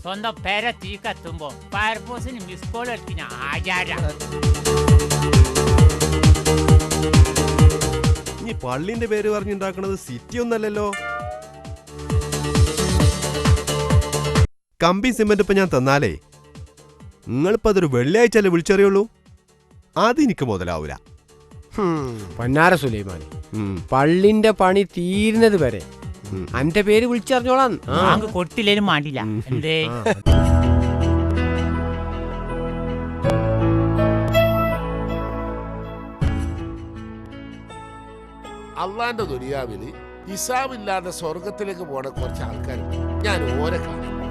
സ്വന്തം പേര തീ കത്തുമ്പോ ഫയർഫോഴ്സിന് മിസ് കോൾ എടുത്തിന് ആചാര. ഈ പള്ളിന്റെ പേര് പറഞ്ഞുണ്ടാക്കണത് സിറ്റി ഒന്നല്ലല്ലോ. കമ്പി സിമെന്റ് ഇപ്പൊ ഞാൻ തന്നാലേ നിങ്ങളിപ്പോ അതൊരു വെള്ളിയാഴ്ചല്ലേ വിളിച്ചറിയുള്ളൂ. അതെനിക്ക് മുതലാവൂല. പൊന്നാര സുലൈമാനി, പള്ളിന്റെ പണി തീരുന്നത് വരെ അന്റെ പേര് വിളിച്ചറിഞ്ഞോളാം. കൊടുത്തില്ലേലും മാണ്ടില്ല. എന്തേ അള്ളാന്റെ ദുനിയാവില് ഹിസാബില്ലാതെ സ്വർഗത്തിലേക്ക് പോണ കുറച്ച് ആൾക്കാരുണ്ട്. ഞാൻ ഓരെ കാണാം.